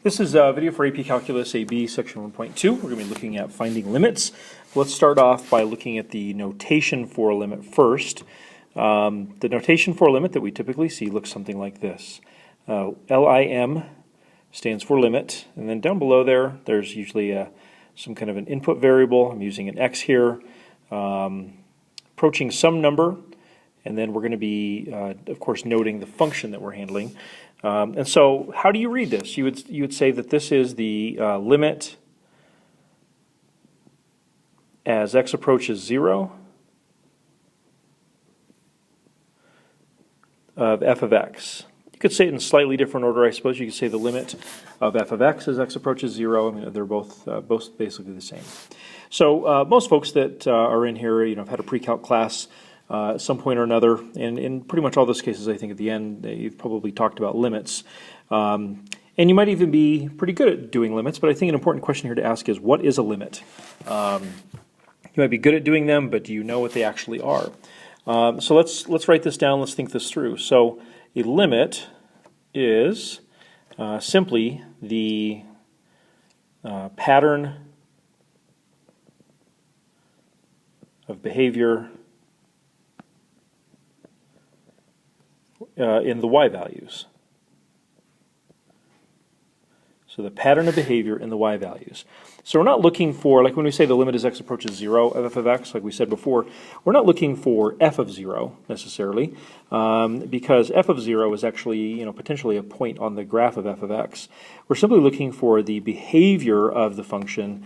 This is a video for AP Calculus AB section 1.2. We're going to be looking at finding limits. Let's start off by looking at the notation for a limit first. The notation for a limit that we typically see looks something like this. LIM stands for limit, and then down below there's usually some kind of an input variable. I'm using an x here, approaching some number, and then we're going to be, of course, noting the function that we're handling. And so how do you read this? You would say that this is the limit as x approaches 0 of f of x. You could say it in slightly different order, I suppose. You could say the limit of f of x as x approaches 0. I mean, they're both basically the same. So most folks that are in here, have had a pre-calc class at some point or another, and in pretty much all those cases, I think at the end, you've probably talked about limits. And you might even be pretty good at doing limits, but I think an important question here to ask is, what is a limit? You might be good at doing them, but do you know what they actually are? So let's write this down, let's think this through. So a limit is simply the pattern of behavior in the y values. So the pattern of behavior in the y values. So we're not looking for, like when we say the limit as x approaches 0 of f of x, like we said before, we're not looking for f of 0 necessarily, because f of 0 is actually, potentially a point on the graph of f of x. We're simply looking for the behavior of the function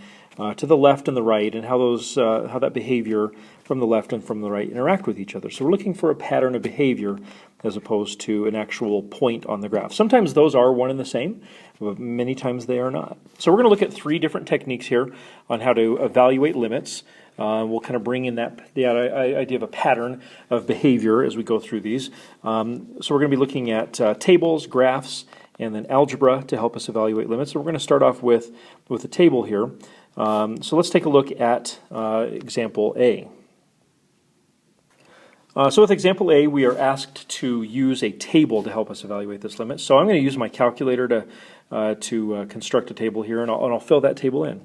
to the left and the right, and how that behavior from the left and from the right interact with each other. So we're looking for a pattern of behavior as opposed to an actual point on the graph. Sometimes those are one and the same, but many times they are not. So we're going to look at three different techniques here on how to evaluate limits. We'll kind of bring in the idea of a pattern of behavior as we go through these. So we're going to be looking at tables, graphs, and then algebra to help us evaluate limits. So we're going to start off with a table here. So let's take a look at example A. So with example A, we are asked to use a table to help us evaluate this limit. So I'm going to use my calculator to construct a table here, and I'll fill that table in.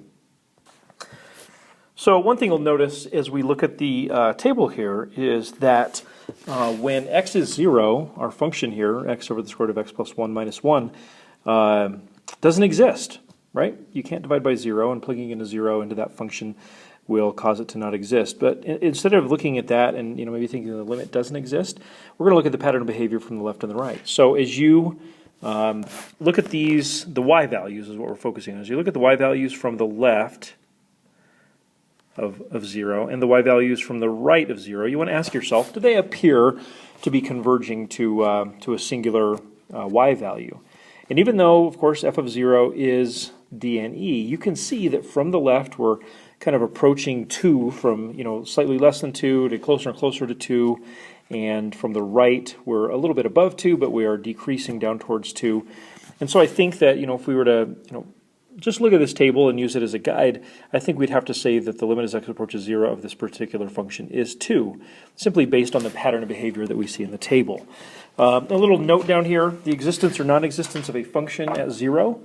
So one thing you'll notice as we look at the table here is that when x is 0, our function here, x over the square root of x plus 1 minus 1, doesn't exist, right? You can't divide by 0, and plugging in a 0 into that function will cause it to not exist. But instead of looking at that and maybe thinking the limit doesn't exist, we're going to look at the pattern of behavior from the left and the right. So as you look at these, the y values is what we're focusing on. As you look at the y values from the left of 0 and the y values from the right of 0, you want to ask yourself, do they appear to be converging to a singular y value? And even though, of course, f of 0 is d and e, you can see that from the left we're kind of approaching 2 from, slightly less than 2 to closer and closer to 2. And from the right, we're a little bit above 2, but we are decreasing down towards 2. And so I think that, if we were to, just look at this table and use it as a guide, I think we'd have to say that the limit as x approaches 0 of this particular function is 2, simply based on the pattern of behavior that we see in the table. A little note down here, the existence or non-existence of a function at 0,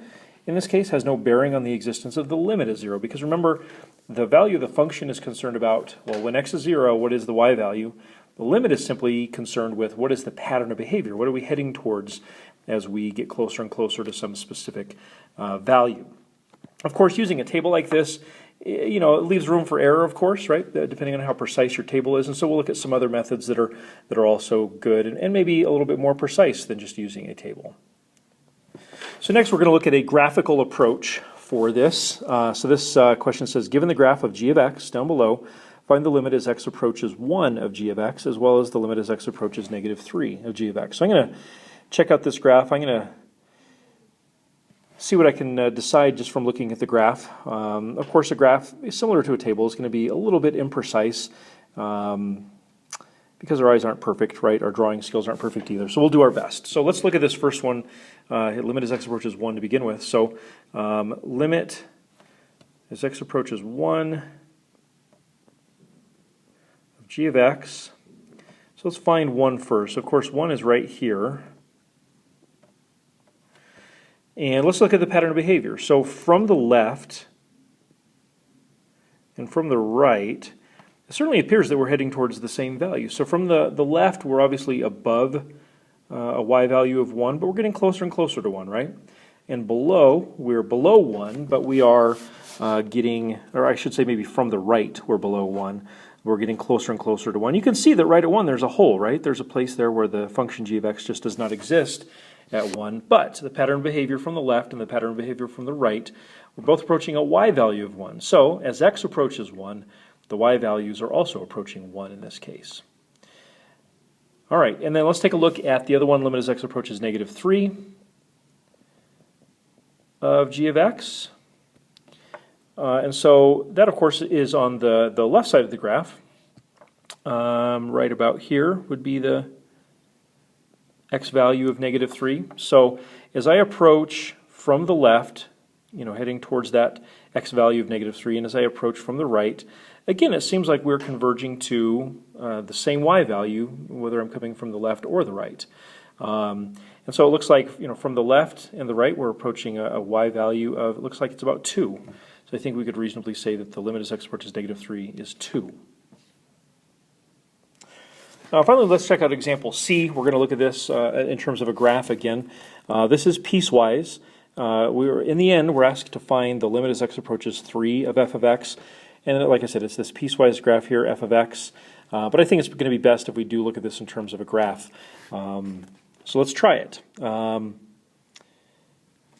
in this case, has no bearing on the existence of the limit at 0, because remember, the value of the function is concerned about, well, when x is 0, what is the y value? The limit is simply concerned with what is the pattern of behavior, what are we heading towards as we get closer and closer to some specific value. Of course, using a table like this, it leaves room for error, of course, right, depending on how precise your table is. And so we'll look at some other methods that are also good and maybe a little bit more precise than just using a table. So next we're going to look at a graphical approach for this. So this question says, given the graph of g of x down below, find the limit as x approaches 1 of g of x, as well as the limit as x approaches negative 3 of g of x. So I'm going to check out this graph. I'm going to see what I can decide just from looking at the graph. Of course, a graph is similar to a table. It's going to be a little bit imprecise because our eyes aren't perfect, right? Our drawing skills aren't perfect either. So we'll do our best. So let's look at this first one. Limit as x approaches 1 to begin with. So limit as x approaches 1 of g of x. So let's find 1 first. Of course, 1 is right here. And let's look at the pattern of behavior. So from the left and from the right, it certainly appears that we're heading towards the same value. So from the left, we're obviously above a y value of 1, but we're getting closer and closer to 1, right? And below, we're below 1, but we are getting, or I should say maybe from the right, we're below 1. We're getting closer and closer to 1. You can see that right at 1 there's a hole, right? There's a place there where the function g of x just does not exist at 1. But the pattern of behavior from the left and the pattern of behavior from the right, we're both approaching a y value of 1. So as x approaches 1, the y values are also approaching 1 in this case. All right, and then let's take a look at the other one, limit as x approaches -3 of g of x. And so that, of course, is on the left side of the graph. Right about here would be the x value of -3. So as I approach from the left, heading towards that x value of -3, and as I approach from the right, again, it seems like we're converging to the same y value, whether I'm coming from the left or the right. And so it looks like, from the left and the right, we're approaching a y value of, it looks like it's about 2. So I think we could reasonably say that the limit as x approaches -3 is 2. Now finally, let's check out example C. We're going to look at this in terms of a graph again. This is piecewise. In the end, we're asked to find the limit as x approaches 3 of f of x. And like I said, it's this piecewise graph here, f of x. But I think it's going to be best if we do look at this in terms of a graph. So let's try it.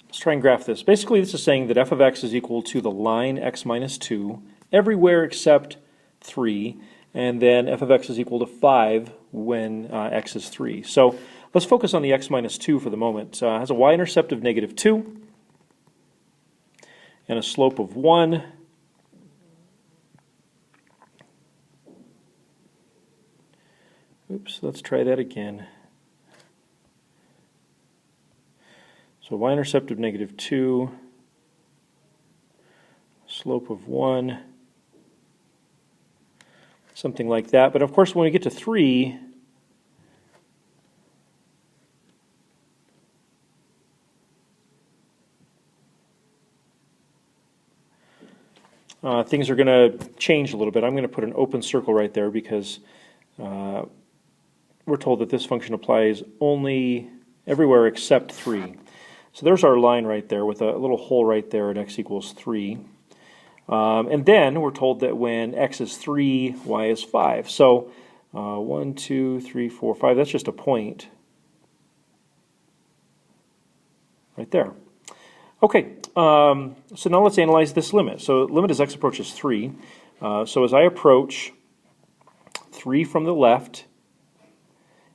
Let's try and graph this. Basically, this is saying that f of x is equal to the line x minus 2 everywhere except 3. And then f of x is equal to 5 when x is 3. So let's focus on the x minus 2 for the moment. It has a y-intercept of -2 and a slope of 1. Oops, let's try that again. So y-intercept of -2, slope of 1, something like that. But of course, when we get to 3, things are going to change a little bit. I'm going to put an open circle right there because we're told that this function applies only everywhere except 3. So there's our line right there with a little hole right there at x equals 3. And then we're told that when x is 3, y is 5. So 1, 2, 3, 4, 5, that's just a point right there. Okay, so now let's analyze this limit. So limit as x approaches 3. So as I approach 3 from the left,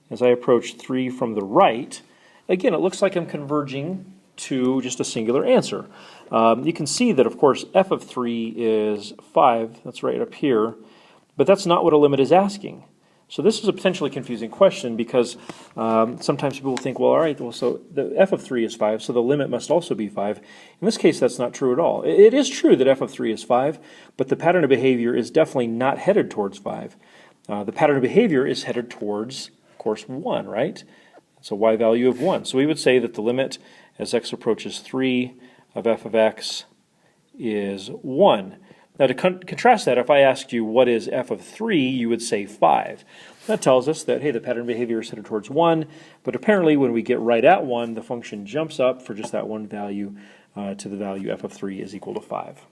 as I approach 3 from the right, again, it looks like I'm converging to just a singular answer. You can see that, of course, f of 3 is 5. That's right up here. But that's not what a limit is asking. So this is a potentially confusing question because sometimes people will think, well, all right, well, so the f of 3 is 5, so the limit must also be 5. In this case, that's not true at all. It is true that f of 3 is 5, but the pattern of behavior is definitely not headed towards 5. The pattern of behavior is headed towards, of course, 1, right? It's a y value of 1. So we would say that the limit as x approaches 3 of f of x is 1. Now to contrast that, if I asked you what is f of 3, you would say 5. That tells us that, hey, the pattern of behavior is headed towards 1, but apparently when we get right at 1, the function jumps up for just that one value to the value f of 3 is equal to 5.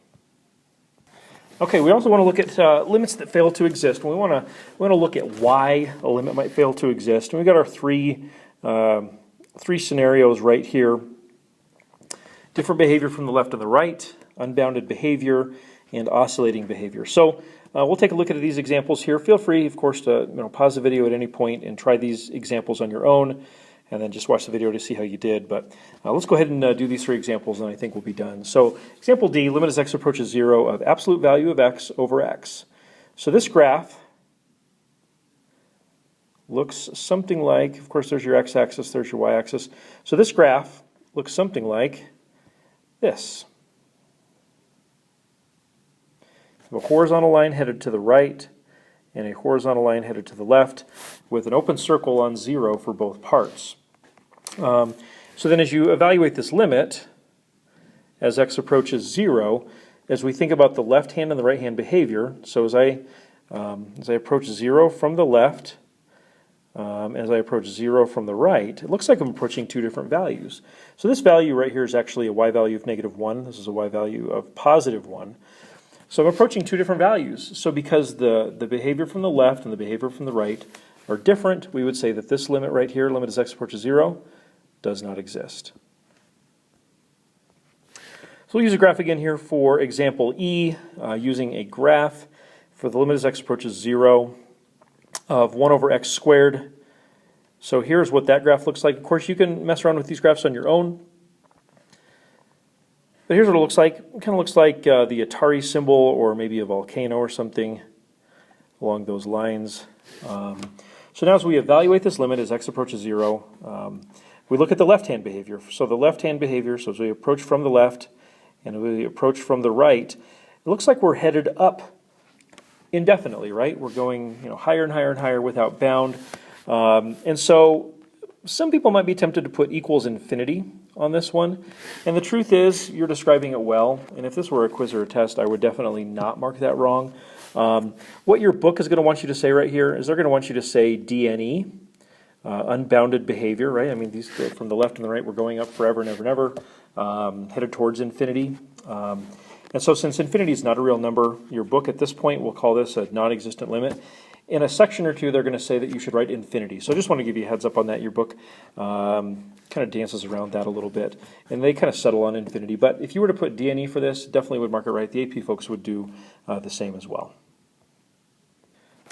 Okay, we also want to look at limits that fail to exist. And we want to look at why a limit might fail to exist. And we've got our three scenarios right here. Different behavior from the left and the right, unbounded behavior, and oscillating behavior. So we'll take a look at these examples here. Feel free, of course, to pause the video at any point and try these examples on your own, and then just watch the video to see how you did. But let's go ahead and do these three examples, and I think we'll be done. So example D, limit as x approaches 0 of absolute value of x over x. So this graph looks something like, of course, there's your x-axis, there's your y-axis. So this graph looks something like this. A horizontal line headed to the right and a horizontal line headed to the left with an open circle on 0 for both parts. So then as you evaluate this limit, as x approaches 0, as we think about the left hand and the right hand behavior, so as I approach 0 from the left, as I approach 0 from the right, it looks like I'm approaching two different values. So this value right here is actually a y value of -1. This is a y value of +1. So I'm approaching two different values. So because the behavior from the left and the behavior from the right are different, we would say that this limit right here, limit as x approaches 0, does not exist. So we'll use a graph again here for example E, using a graph for the limit as x approaches 0 of 1 over x squared. So here's what that graph looks like. Of course, you can mess around with these graphs on your own. But here's what it looks like. It kind of looks like the Atari symbol or maybe a volcano or something along those lines. So now as we evaluate this limit as x approaches 0, we look at the left-hand behavior. So the left-hand behavior, so as we approach from the left and we approach from the right, it looks like we're headed up indefinitely, right? We're going higher and higher and higher without bound. And so some people might be tempted to put equals infinity on this one. And the truth is, you're describing it well. And if this were a quiz or a test, I would definitely not mark that wrong. What your book is going to want you to say right here is they're going to want you to say DNE, unbounded behavior, right? I mean, these from the left and the right, we're going up forever and ever and ever, headed towards infinity. And so since infinity is not a real number, your book at this point will call this a non-existent limit. In a section or two, they're going to say that you should write infinity. So I just want to give you a heads up on that. Your book kind of dances around that a little bit. And they kind of settle on infinity. But if you were to put DNE for this, definitely would mark it right. The AP folks would do the same as well.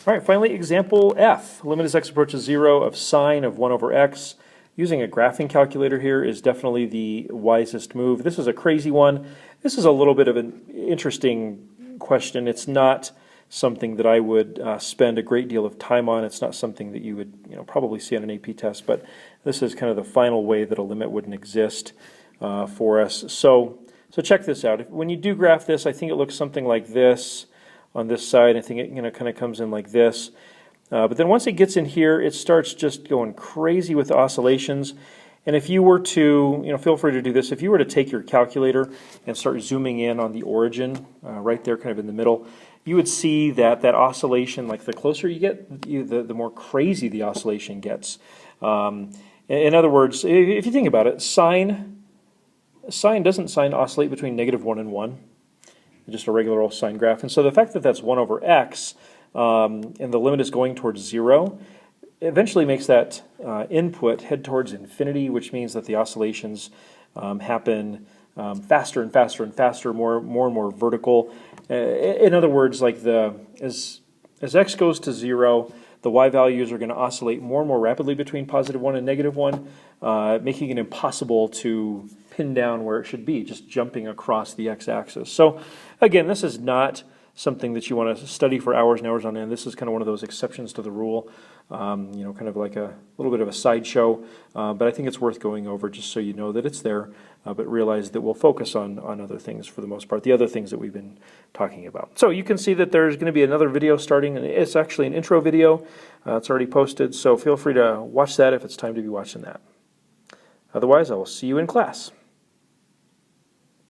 All right, finally, example F. Limit as x approaches 0 of sine of 1 over x. Using a graphing calculator here is definitely the wisest move. This is a crazy one. This is a little bit of an interesting question. It's not something that I would spend a great deal of time on. It's not something that you would probably see on an AP test, but this is kind of the final way that a limit wouldn't exist for us. So check this out. When you do graph this, I think it looks something like this on this side. I think it kind of comes in like this. But then once it gets in here, it starts just going crazy with the oscillations. And if you were to, feel free to do this, if you were to take your calculator and start zooming in on the origin, right there kind of in the middle, you would see that oscillation, like the closer you get, the more crazy the oscillation gets. In other words, if you think about it, sine doesn't oscillate between -1 and 1, just a regular old sine graph. And so the fact that that's 1 over x, and the limit is going towards 0, eventually makes that input head towards infinity, which means that the oscillations happen faster and faster and faster, more and more vertical. In other words, like as x goes to 0, the y values are going to oscillate more and more rapidly between +1 and -1, making it impossible to pin down where it should be, just jumping across the x-axis. So again, this is not something that you want to study for hours and hours on end. This is kind of one of those exceptions to the rule, kind of like a little bit of a sideshow, but I think it's worth going over just so you know that it's there, but realize that we'll focus on other things for the most part, the other things that we've been talking about. So you can see that there's going to be another video starting, and it's actually an intro video. It's already posted, so feel free to watch that if it's time to be watching that. Otherwise, I will see you in class.